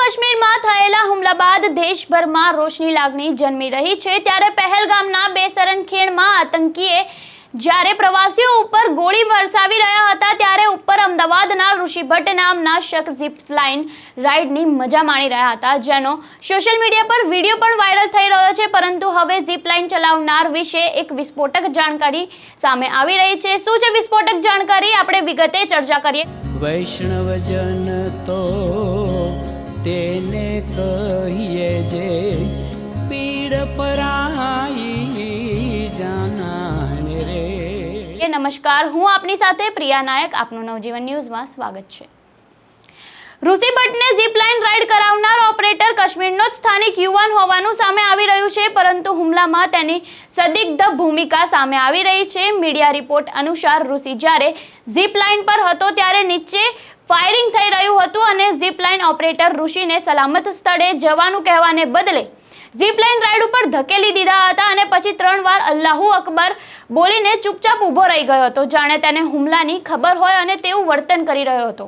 કાશ્મીરમાં થયેલા હુમલા બાદ દેશભરમાં રોષની લાગણી જન્મી રહી છે। ત્યારે પહેલગામના બેસરણ ખીણમાં આતંકીએ જ્યારે પ્રવાસીઓ ઉપર ગોળી વરસાવી રહ્યા હતા ત્યારે ઉપર અમદાવાદના ઋષિ ભટ્ટ નામના શખ્સ ઝીપ લાઇન રાઇડની મજા માણી રહ્યા હતા, જેનો સોશિયલ મીડિયા પર વિડીયો પણ વાયરલ થઈ રહ્યો છે। પરંતુ હવે ઝીપ લાઇન ચલાવનાર વિશે એક વિસ્ફોટક જાણકારી સામે આવી રહી છે। શું છે વિસ્ફોટક જાણકારી, આપણે વિગતે ચર્ચા કરીએ। વૈષ્ણવજન તો તેને કહીએ જે પીડ પરાઈ જાનાને રે। નમસ્કાર, હું આપની સાથે પ્રિયા નાયક, આપનું નવજીવન ન્યૂઝમાં સ્વાગત છે। ઋષિ ભટ્ટને ઝીપ લાઇન રાઇડ કરાવનાર ઓપરેટર કાશ્મીરનો જ સ્થાનિક યુવાન હોવાનું સામે આવી રહ્યું છે, પરંતુ હુમલામાં તેની સંદિગ્ધ ભૂમિકા સામે આવી રહી છે। મીડિયા રિપોર્ટ અનુસાર ઋષિ જ્યારે ઝીપ લાઇન પર હતો ત્યારે નીચે ફાયરિંગ થઈ રહ્યું હતું અને ઝીપ લાઇન ઓપરેટર ઋષિને સલામત સ્થળે જવાનું કહેવાને બદલે ઝીપ લાઇન રાઇડ ઉપર ધકેલી દીધા હતા અને પછી 3 વાર અલ્લાહુ અકબર બોલીને ચૂપચાપ ઊભો રહી ગયો હતો, જાણે તેને હુમલાની ખબર હોય અને તેવું વર્તન કરી રહ્યો હતો।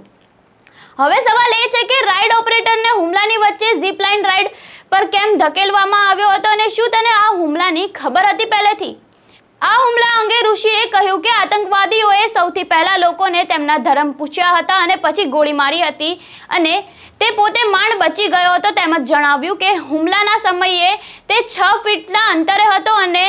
હવે સવાલ એ છે કે રાઇડ ઓપરેટરને હુમલાની વચ્ચે ઝીપ લાઇન રાઇડ પર કેમ ધકેલવામાં આવ્યો હતો અને શું તેને આ હુમલાની ખબર હતી પહેલેથી? આ હુમલા અંગે ઋષિએ કહ્યું કે આતંકવાદીઓએ સૌથી પહેલા લોકોને તેમના ધર્મ પૂછ્યા હતા અને પછી ગોળી મારી હતી અને તે પોતે માંડ બચી ગયો હતો। તેમજ જણાવ્યું કે હુમલાના સમયે તે 6 ફીટના અંતરે હતો અને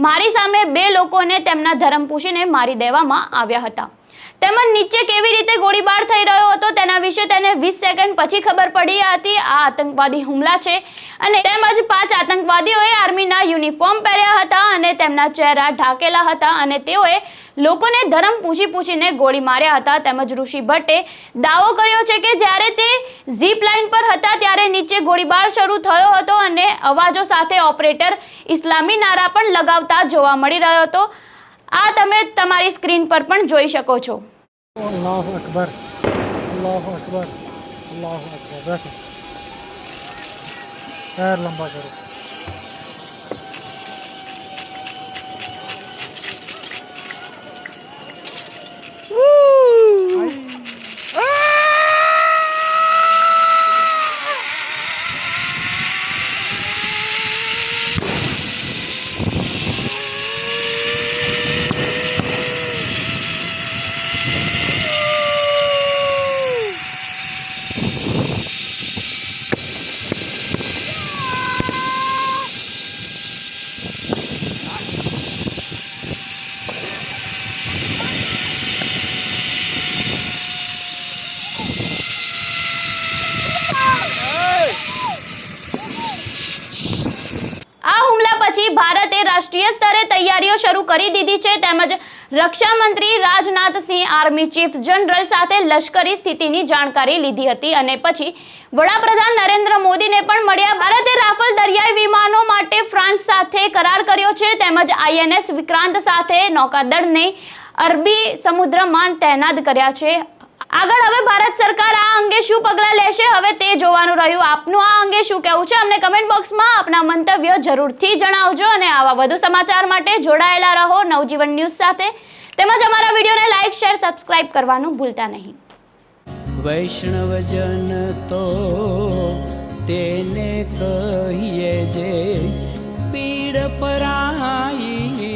મારી સામે 2 લોકોને તેમના ધર્મ પૂછીને મારી દેવામાં આવ્યા હતા। તેમજ નીચે કેવી રીતે ગોળીબાર થઈ રહ્યો હતો તેના વિશે તેને 20 સેકન્ડ પછી ખબર પડી હતી। આ આતંકવાદી હુમલા છે અને તેમજ 5 આતંકવાદીઓએ આર્મીના યુનિફોર્મ પહેર્યા હતા અને તેમના ચહેરા ઢાંકેલા હતા અને તેઓએ લોકોને ધર્મ પૂછીને ગોળી માર્યા હતા। તેમજ ઋષિ ભટ્ટે દાવો કર્યો છે કે જ્યારે તે ઝીપ લાઇન પર હતા ત્યારે નીચે ગોળીબાર શરૂ થયો હતો અને અવાજો સાથે ઓપરેટર ઇસ્લામી નારા પણ લગાવતા જોવા મળી રહ્યો હતો। આ તમે તમારી સ્ક્રીન પર પણ જોઈ શકો છો। અલ્લાહુ અકબર, અલ્લાહુ અકબર, અલ્લાહુ અકબર। બેઠો, पैर लंबा करो। પછી ભારતે રાષ્ટ્રીય સ્તરે તૈયારીઓ શરૂ કરી દીધી છે। તેમજ રક્ષા મંત્રી Rajnath Singh, army chief general સાથે લશ્કરી સ્થિતિની જાણકારી લીધી હતી અને પછી વડાપ્રધાન નરેન્દ્ર મોદીને પણ મળ્યા। ભારતે રાફેલ દરિયાઈ વિમાનો માટે ફ્રાન્સ સાથે કરાર કર્યો છે। તેમજ INS વિક્રાંત સાથે નૌકાદળને અરબી સમુદ્રમાં તૈનાત કર્યા છે। આગળ હવે ભારત સરકાર આ અંગે શું પગલાં લેશે, હવે તે જોવાનું રહ્યું। આપનું આ અંગે શું કહેવું છે, અમને કમેન્ટ બોક્સમાં આપના મંતવ્ય જરૂરથી જણાવજો અને આવા વધુ સમાચાર માટે જોડાયેલા રહો નવજીવન ન્યૂઝ સાથે। તેમજ અમારા વિડીયોને લાઈક, શેર, સબસ્ક્રાઇબ કરવાનું ભૂલતા નહીં। વૈષ્ણવજન તો તેને કહીએ જે પીડ પરાઈ